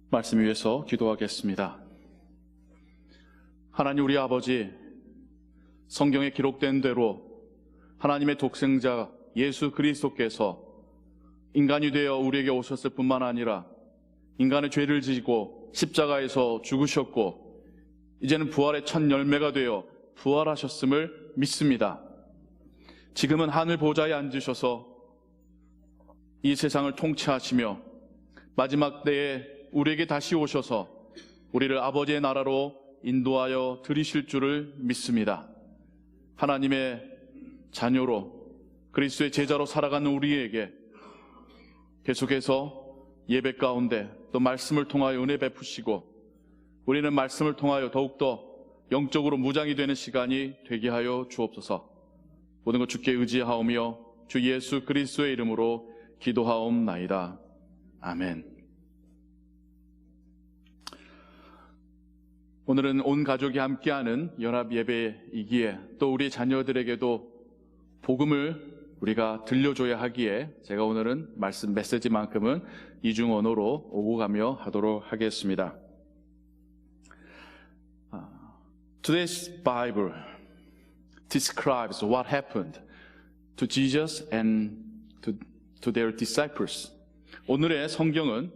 말씀 위해서 기도하겠습니다. 하나님 우리 아버지, 성경에 기록된 대로 하나님의 독생자 예수 그리스도께서 인간이 되어 우리에게 오셨을 뿐만 아니라 인간의 죄를 지고 십자가에서 죽으셨고 이제는 부활의 첫 열매가 되어 부활하셨음을 믿습니다. 지금은 하늘 보좌에 앉으셔서 이 세상을 통치하시며 마지막 때에 우리에게 다시 오셔서 우리를 아버지의 나라로 인도하여 들이실 줄을 믿습니다. 하나님의 자녀로 그리스도의 제자로 살아가는 우리에게 계속해서 예배 가운데 또 말씀을 통하여 은혜 베푸시고 우리는 말씀을 통하여 더욱더 영적으로 무장이 되는 시간이 되게 하여 주옵소서. 모든 것 주께 의지하오며 주 예수 그리스도의 이름으로 기도하옵나이다. 아멘. 오늘은 온 가족이 함께하는 연합 예배이기에 또 우리 자녀들에게도 복음을 우리가 들려줘야 하기에 제가 오늘은 말씀 메시지만큼은 이중 언어로 오고 가며 하도록 하겠습니다. Today's Bible describes what happened to Jesus and to their disciples. 오늘의 성경은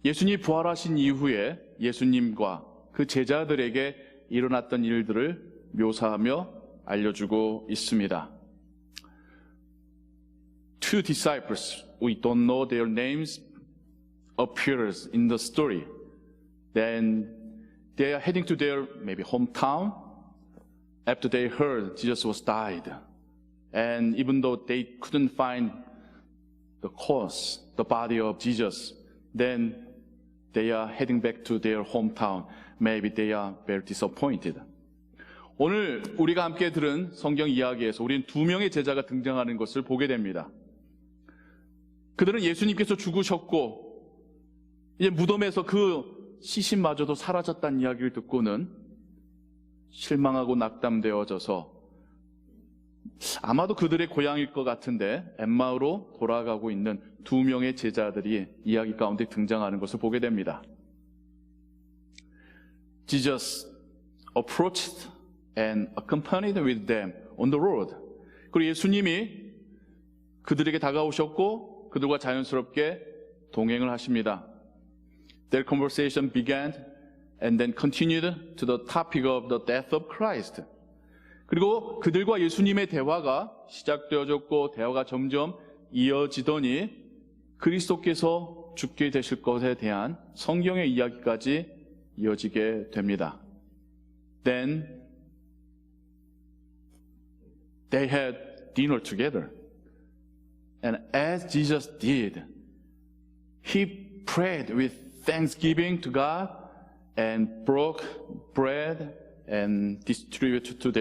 예수님이 부활하신 이후에 예수님과 그 제자들에게 일어났던 일들을 묘사하며 알려주고 있습니다. Two disciples, we don't know their names, appears in the story. Then they are heading to their maybe hometown after they heard Jesus was died. And even though they couldn't find the corpse, the body of Jesus, then they are heading back to their hometown. Maybe they are very disappointed. 오늘 우리가 함께 들은 성경 이야기에서 우리는 두 명의 제자가 등장하는 것을 보게 됩니다. 그들은 예수님께서 죽으셨고 이제 무덤에서 그 시신마저도 사라졌다는 이야기를 듣고는 실망하고 낙담되어져서 아마도 그들의 고향일 것 같은데 엠마오로 돌아가고 있는 두 명의 제자들이 이야기 가운데 등장하는 것을 보게 됩니다. Jesus approached and accompanied with them on the road. 그리고 예수님이 그들에게 다가오셨고 그들과 자연스럽게 동행을 하십니다. Their conversation began and then continued to the topic of the death of Christ. 그리고 그들과 예수님의 대화가 시작되어졌고 대화가 점점 이어지더니 그리스도께서 죽게 되실 것에 대한 성경의 이야기까지 이어지게 됩니다. Then they had dinner together. And as Jesus did, he prayed with thanksgiving to God and broke bread and distributed to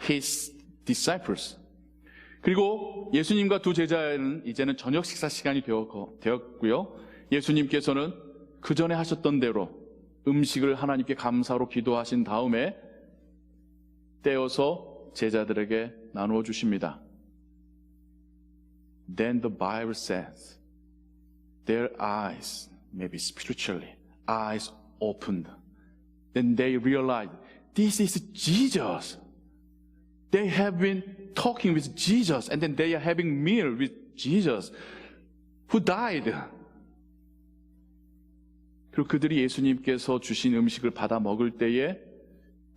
his disciples. 그리고 예수님과 두 제자는 이제는 저녁 식사 시간이 되었고요. 예수님께서는 그 전에 하셨던 대로 음식을 하나님께 감사로 기도하신 다음에 떼어서 제자들에게 나누어 주십니다. Then the Bible says, their eyes, maybe spiritually, eyes opened. Then they realized, this is Jesus. They have been talking with Jesus, and then they are having meal with Jesus, who died. 그리고 그들이 예수님께서 주신 음식을 받아 먹을 때에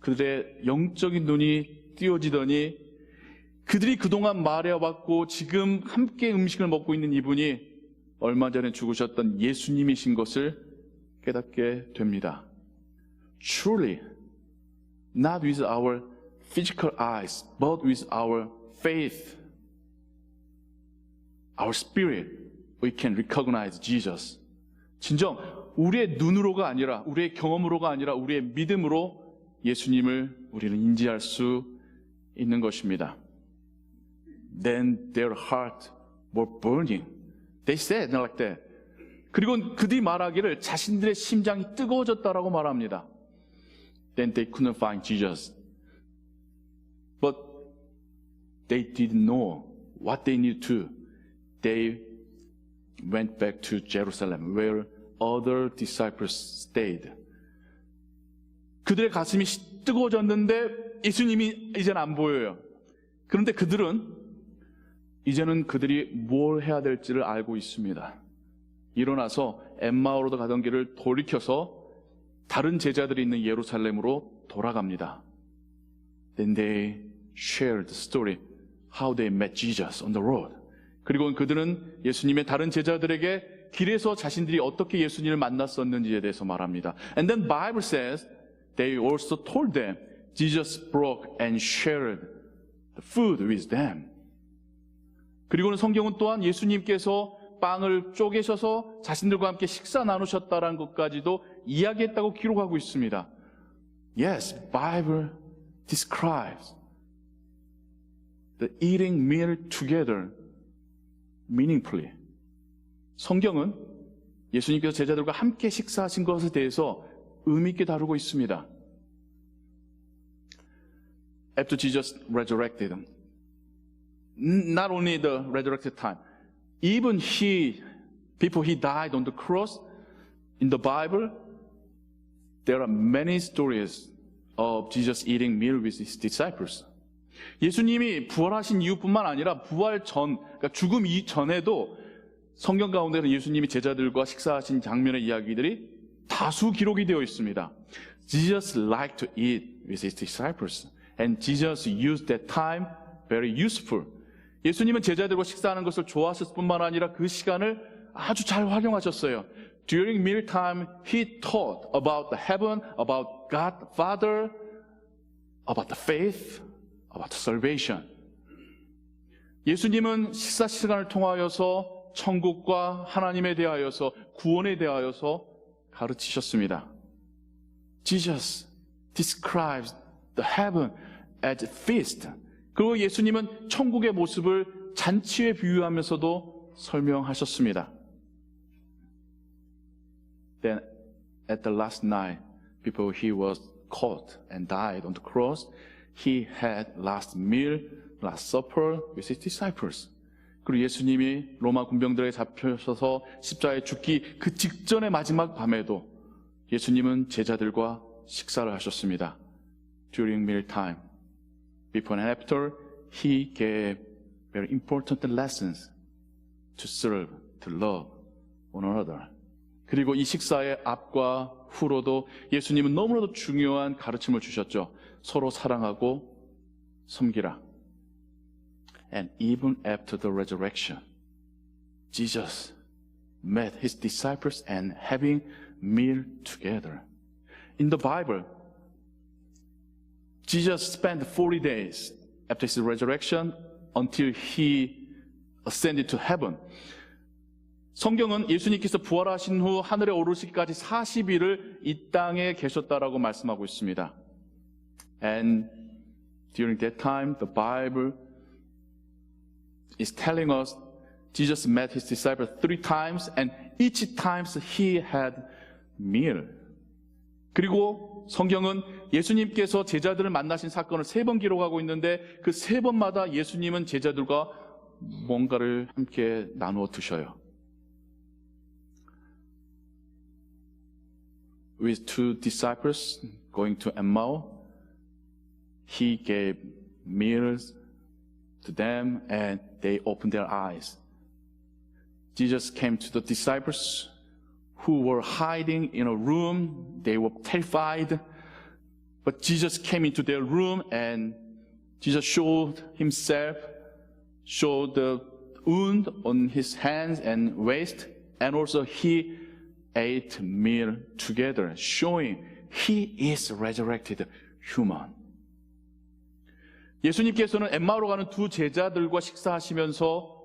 그들의 영적인 눈이 띄어지더니 그들이 그동안 말해왔고 지금 함께 음식을 먹고 있는 이분이 얼마 전에 죽으셨던 예수님이신 것을 깨닫게 됩니다. Truly, not with our physical eyes, but with our faith, our spirit, we can recognize Jesus. 진정 우리의 눈으로가 아니라 우리의 경험으로가 아니라 우리의 믿음으로 예수님을 우리는 인지할 수 있는 것입니다. Then their heart were burning. They said like that. 그리고 그들이 말하기를 자신들의 심장이 뜨거워졌다라고 말합니다. Then they couldn't find Jesus. But they didn't know what they needed to. They went back to Jerusalem, where other disciples stayed. 그들의 가슴이 뜨거워졌는데 예수님이 이제는 안 보여요. 그런데 그들은 이제는 그들이 뭘 해야 될지를 알고 있습니다. 일어나서 엠마오로 가던 길을 돌이켜서 다른 제자들이 있는 예루살렘으로 돌아갑니다. Then they shared the story how they met Jesus on the road. 그리고 그들은 예수님의 다른 제자들에게 길에서 자신들이 어떻게 예수님을 만났었는지에 대해서 말합니다. And then Bible says they also told them Jesus broke and shared the food with them. 그리고는 성경은 또한 예수님께서 빵을 쪼개셔서 자신들과 함께 식사 나누셨다는 것까지도 이야기했다고 기록하고 있습니다. Yes, Bible describes the eating meal together meaningfully. 성경은 예수님께서 제자들과 함께 식사하신 것에 대해서 의미 있게 다루고 있습니다. After Jesus resurrected, not only the resurrected time, even before he died on the cross, in the Bible, there are many stories of Jesus eating meal with his disciples. 예수님이 부활하신 이후뿐만 아니라 부활 전, 그러니까 죽음 이전에도 성경 가운데는 예수님이 제자들과 식사하신 장면의 이야기들이 다수 기록이 되어 있습니다. Jesus liked to eat with his disciples, and Jesus used that time very useful. 예수님은 제자들과 식사하는 것을 좋아하셨을 뿐만 아니라 그 시간을 아주 잘 활용하셨어요. During mealtime, he taught about the heaven, about God Father, about the faith, about the salvation. 예수님은 식사 시간을 통하여서 천국과 하나님에 대하여서 구원에 대하여서 가르치셨습니다. Jesus describes the heaven as a feast. 그리고 예수님은 천국의 모습을 잔치에 비유하면서도 설명하셨습니다. Then at the last night, before he was caught and died on the cross, he had last meal, last supper with his disciples. 그리고 예수님이 로마 군병들에게 잡혀서 십자가에 죽기 그 직전의 마지막 밤에도 예수님은 제자들과 식사를 하셨습니다. During meal time, before and after, he gave very important lessons to serve, to love one another. 그리고 이 식사의 앞과 후로도 예수님은 너무나도 중요한 가르침을 주셨죠. 서로 사랑하고 섬기라. And even after the resurrection, Jesus met his disciples and having meal together. In the Bible, Jesus spent 40 days after his resurrection until he ascended to heaven. 성경은 예수님께서 부활하신 후 하늘에 오르시기까지 40일을 이 땅에 계셨다라고 말씀하고 있습니다. And during that time, the Bible is telling us Jesus met his disciples 3 times and each time he had meal. 그리고 성경은 예수님께서 제자들을 만나신 사건을 3번 기록하고 있는데 그 3번마다 예수님은 제자들과 뭔가를 함께 나누어 드셔요. With 2 disciples going to Emmaus, he gave meals to them and they opened their eyes. Jesus came to the disciples who were hiding in a room. They were terrified. But Jesus came into their room and Jesus showed himself, showed the wound on his hands and waist, and also he ate meal together, showing he is resurrected human. 예수님께서는 엠마오로 가는 2 제자들과 식사하시면서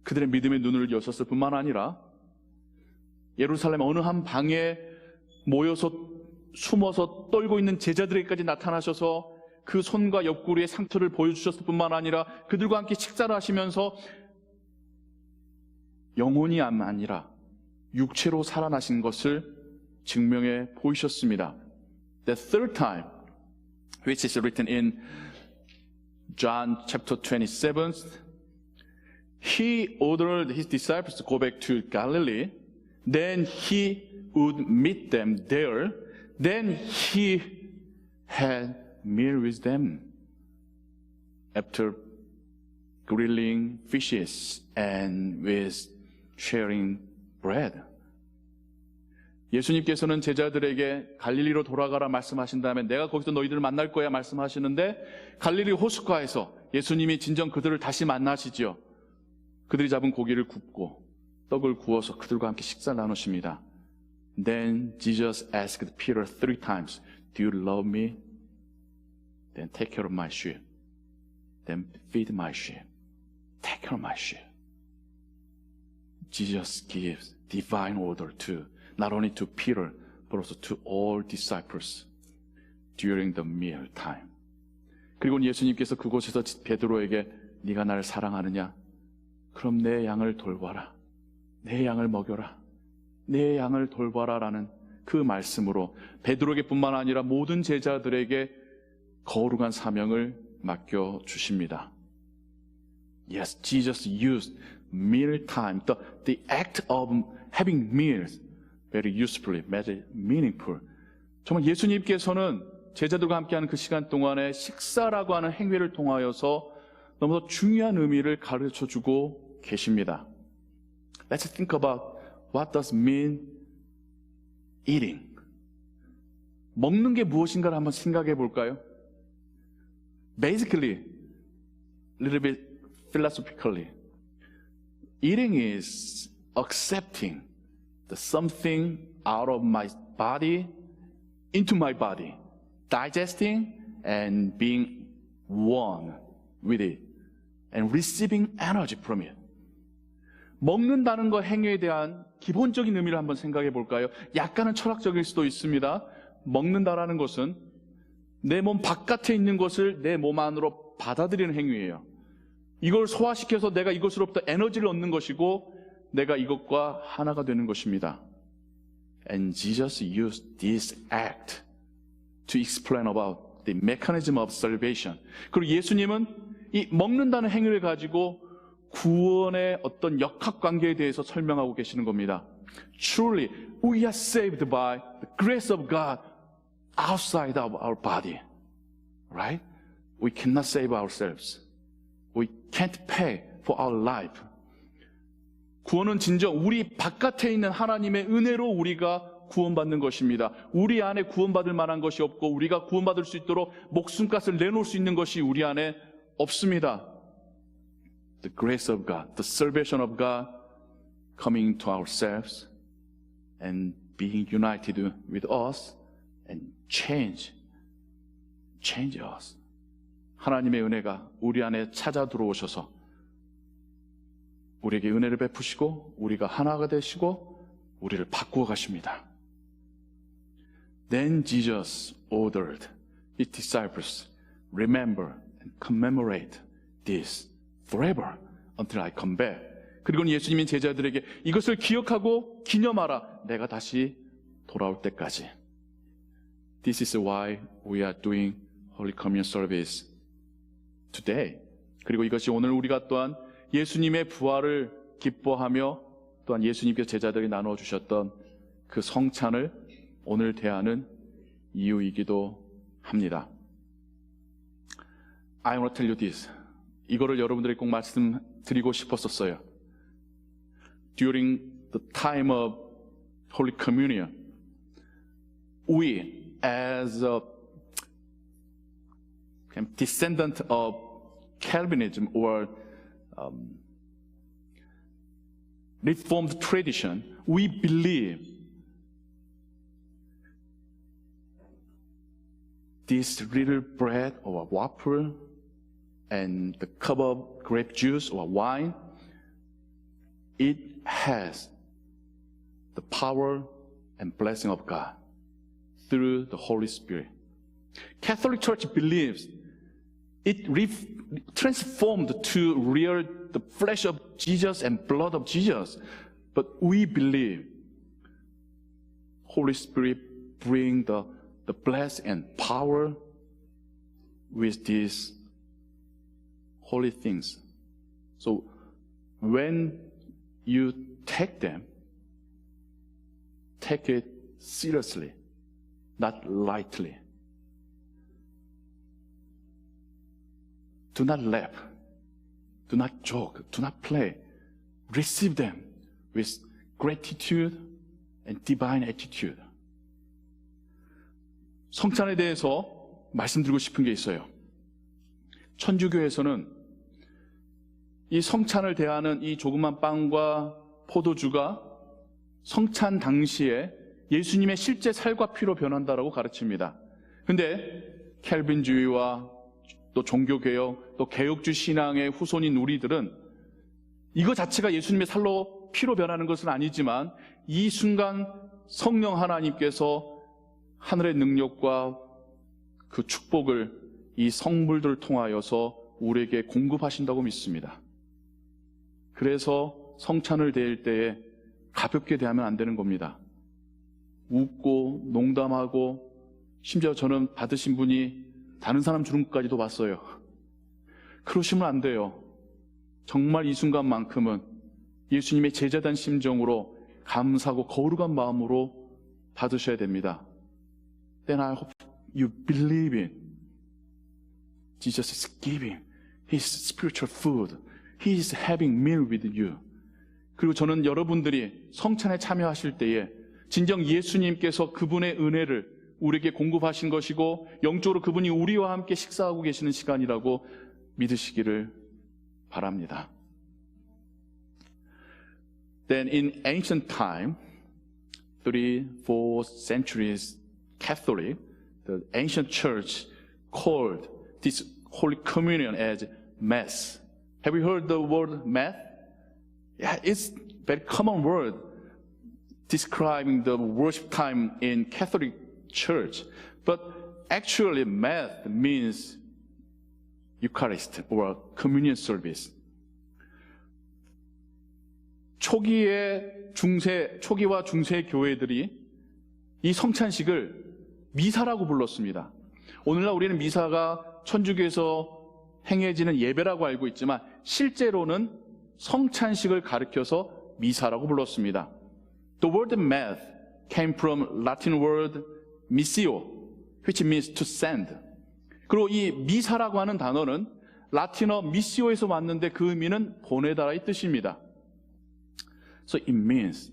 그들의 믿음의 눈을 여셨을 뿐만 아니라 예루살렘 어느 한 방에 모여서 숨어서 떨고 있는 제자들에게까지 나타나셔서 그 손과 옆구리의 상처를 보여주셨을 뿐만 아니라 그들과 함께 식사를 하시면서 영혼이 아니라 육체로 살아나신 것을 증명해 보이셨습니다. The third time, which is written in John chapter 27, he ordered his disciples to go back to Galilee. Then he would meet them there. Then he had meal with them. After grilling fishes and with sharing bread. 예수님께서는 제자들에게 갈릴리로 돌아가라 말씀하신 다음에 내가 거기서 너희들을 만날 거야 말씀하시는데 갈릴리 호숫가에서 예수님이 진정 그들을 다시 만나시죠. 그들이 잡은 고기를 굽고 떡을 구워서 그들과 함께 식사를 나누십니다. Then Jesus asked Peter 3 times, Do you love me? Then take care of my sheep. Then feed my sheep. Take care of my sheep. Jesus gives divine order to not only to Peter, but also to all disciples during the meal time. 그리고 예수님께서 그곳에서 베드로에게 네가 나를 사랑하느냐? 그럼 내 양을 돌봐라. 내 양을 먹여라. 내 양을 돌봐라라는 그 말씀으로 베드로에게뿐만 아니라 모든 제자들에게 거룩한 사명을 맡겨 주십니다. Yes, Jesus used meal time, the act of having meals, very usefully, very meaningful. 정말 예수님께서는 제자들과 함께하는 그 시간 동안에 식사라고 하는 행위를 통하여서 너무나 중요한 의미를 가르쳐주고 계십니다. Let's think about what does mean eating. 먹는 게 무엇인가를 한번 생각해 볼까요? Basically, a little bit philosophically, eating is accepting the something out of my body into my body, digesting and being one with it, and receiving energy from it. 먹는다는 것 행위에 대한 기본적인 의미를 한번 생각해 볼까요? 약간은 철학적일 수도 있습니다. 먹는다라는 것은 내 몸 바깥에 있는 것을 내 몸 안으로 받아들이는 행위예요. 이걸 소화시켜서 내가 이것으로부터 에너지를 얻는 것이고 내가 이것과 하나가 되는 것입니다. And Jesus used this act to explain about the mechanism of salvation. 그리고 예수님은 이 먹는다는 행위를 가지고 구원의 어떤 역학관계에 대해서 설명하고 계시는 겁니다. Truly, we are saved by the grace of God outside of our body. Right? We cannot save ourselves. We can't pay for our life. 구원은 진정 우리 바깥에 있는 하나님의 은혜로 우리가 구원받는 것입니다. 우리 안에 구원받을 만한 것이 없고 우리가 구원받을 수 있도록 목숨값을 내놓을 수 있는 것이 우리 안에 없습니다. The grace of God, the salvation of God coming to ourselves and being united with us and change us. 하나님의 은혜가 우리 안에 찾아 들어오셔서 우리에게 은혜를 베푸시고 우리가 하나가 되시고 우리를 바꾸어 가십니다. Then Jesus ordered his disciples, remember and commemorate this forever until I come back. 그리고 예수님이 제자들에게 이것을 기억하고 기념하라. 내가 다시 돌아올 때까지. This is why we are doing Holy Communion service today. 그리고 이것이 오늘 우리가 또한 예수님의 부활을 기뻐하며 또한 예수님께서 제자들에게 나누어 주셨던 그 성찬을 오늘 대하는 이유이기도 합니다. I want to tell you this. 이거를 여러분들에게 꼭 말씀드리고 싶었었어요. During the time of Holy Communion, we as a descendant of Calvinism or Reformed tradition, we believe this little bread or waffle and the cup of grape juice or wine, it has the power and blessing of God through the Holy Spirit. Catholic Church believes it transformed to real the flesh of Jesus and blood of Jesus. But we believe Holy Spirit bring the blessing and power with these holy things. So when you take them, take it seriously, not lightly. Do not laugh, do not joke, do not play. Receive them with gratitude and divine attitude. 성찬에 대해서 말씀드리고 싶은 게 있어요. 천주교에서는 이 성찬을 대하는 이 조그만 빵과 포도주가 성찬 당시에 예수님의 실제 살과 피로 변한다라고 가르칩니다. 근데 켈빈주의와 또 종교개혁, 또 개혁주 신앙의 후손인 우리들은 이거 자체가 예수님의 살로 피로 변하는 것은 아니지만 이 순간 성령 하나님께서 하늘의 능력과 그 축복을 이 성물들을 통하여서 우리에게 공급하신다고 믿습니다. 그래서 성찬을 대할 때에 가볍게 대하면 안 되는 겁니다. 웃고 농담하고 심지어 저는 받으신 분이 다른 사람 주는 것까지도 봤어요. 그러시면 안 돼요. 정말 이 순간만큼은 예수님의 제자단 심정으로 감사하고 거룩한 마음으로 받으셔야 됩니다. Then I hope you believe in Jesus is giving His spiritual food. He is having meal with you. 그리고 저는 여러분들이 성찬에 참여하실 때에 진정 예수님께서 그분의 은혜를 우리에게 공급하신 것이고 영적으로 그분이 우리와 함께 식사하고 계시는 시간이라고 믿으시기를 바랍니다. Then in ancient time, 3, 4 centuries Catholic, the ancient church called this Holy Communion as Mass. Have you heard the word Mass? Yeah, it's a very common word describing the worship time in Catholic Church. But actually, Mass means Eucharist or communion service. 초기와 중세 교회들이 이 성찬식을 미사라고 불렀습니다. 오늘날 우리는 미사가 천주교에서 행해지는 예배라고 알고 있지만 실제로는 성찬식을 가리켜서 미사라고 불렀습니다. The word mass came from Latin word missio, which means to send. 그리고 이 미사라고 하는 단어는 라틴어 missio에서 왔는데 그 의미는 보내다라의 뜻입니다. So it means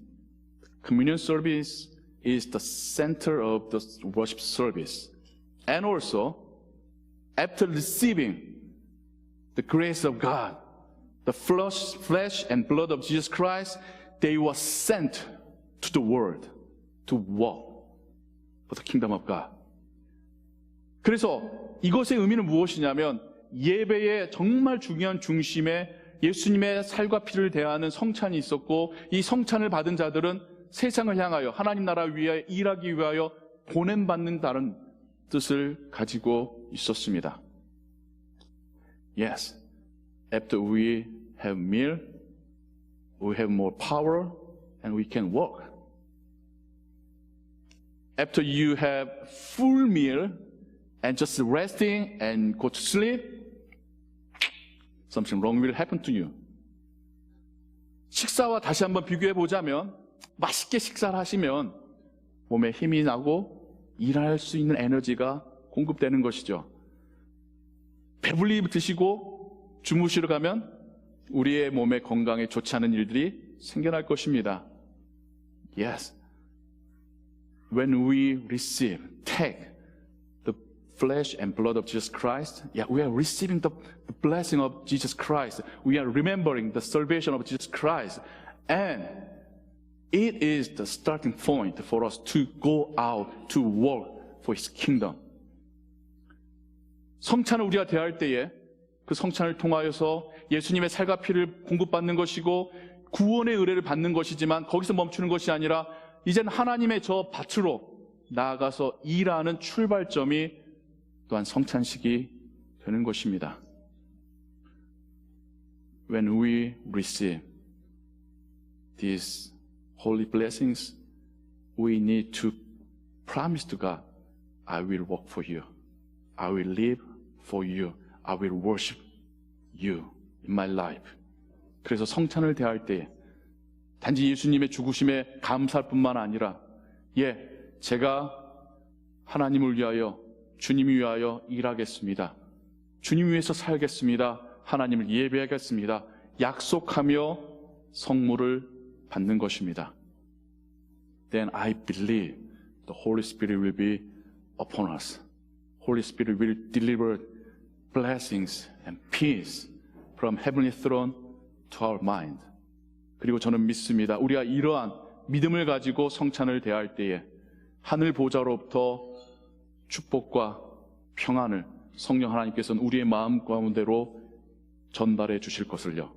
communion service is the center of the worship service. And also, after receiving the grace of God, the flesh and blood of Jesus Christ, they were sent to the world to walk for the kingdom of God. 그래서 이것의 의미는 무엇이냐면 예배의 정말 중요한 중심에 예수님의 살과 피를 대하는 성찬이 있었고 이 성찬을 받은 자들은 세상을 향하여 하나님 나라 위하여 일하기 위하여 보냄받는다는 뜻을 가지고 있었습니다. Yes, after we have meal, we have more power and we can walk. After you have full meal and just resting and go to sleep, something wrong will happen to you. 식사와 다시 한번 비교해 보자면 맛있게 식사를 하시면 몸에 힘이 나고 일할 수 있는 에너지가 공급되는 것이죠. 배불리 드시고 주무시러 가면 우리의 몸의 건강에 좋지 않은 일들이 생겨날 것입니다. Yes. When we receive, take the flesh and blood of Jesus Christ, yeah, we are receiving the blessing of Jesus Christ. We are remembering the salvation of Jesus Christ. And it is the starting point for us to go out to work for His kingdom. 성찬을 우리가 대할 때에 그 성찬을 통하여서 예수님의 살과 피를 공급받는 것이고 구원의 의뢰를 받는 것이지만 거기서 멈추는 것이 아니라 이제는 하나님의 저 밭으로 나아가서 일하는 출발점이 또한 성찬식이 되는 것입니다. When we receive these holy blessings, we need to promise to God, I will work for you. I will live for you. I will worship you in my life. 그래서 성찬을 대할 때에 단지 예수님의 죽으심에 감사할 뿐만 아니라 제가 하나님을 위하여, 주님을 위하여 일하겠습니다. 주님 위해서 살겠습니다. 하나님을 예배하겠습니다. 약속하며 성물을 받는 것입니다. Then I believe the Holy Spirit will be upon us. Holy Spirit will deliver blessings and peace from heavenly throne to our mind. 그리고 저는 믿습니다. 우리가 이러한 믿음을 가지고 성찬을 대할 때에 하늘 보좌로부터 축복과 평안을 성령 하나님께서는 우리의 마음 가운데로 전달해 주실 것을요.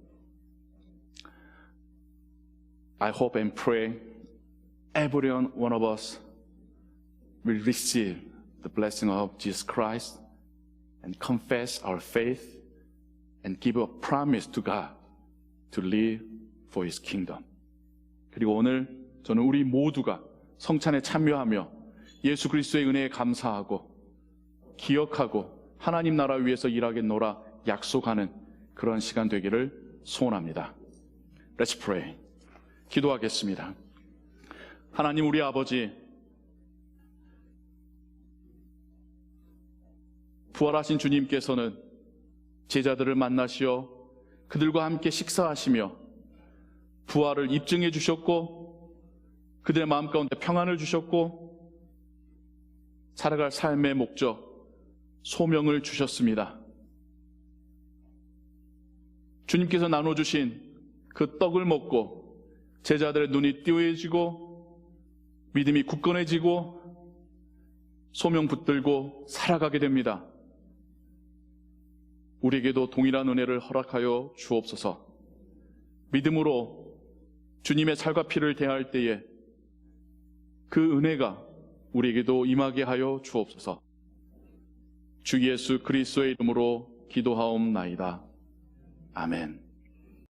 I hope and pray every one of us will receive the blessing of Jesus Christ and confess our faith and give a promise to God to live for His kingdom. 그리고 오늘 저는 우리 모두가 성찬에 참여하며 예수 그리스도의 은혜에 감사하고 기억하고 하나님 나라 위해서 일하겠노라 약속하는 그런 시간 되기를 소원합니다. Let's pray. 기도하겠습니다. 하나님 우리 아버지, 부활하신 주님께서는 제자들을 만나시어 그들과 함께 식사하시며 부활을 입증해 주셨고 그들의 마음 가운데 평안을 주셨고 살아갈 삶의 목적, 소명을 주셨습니다. 주님께서 나눠주신 그 떡을 먹고 제자들의 눈이 띄어지고 믿음이 굳건해지고 소명 붙들고 살아가게 됩니다. 우리에게도 동일한 은혜를 허락하여 주옵소서. 믿음으로 주님의 살과 피를 대할 때에 그 은혜가 우리에게도 임하게 하여 주옵소서. 주 예수 그리스도의 이름으로 기도하옵나이다. 아멘.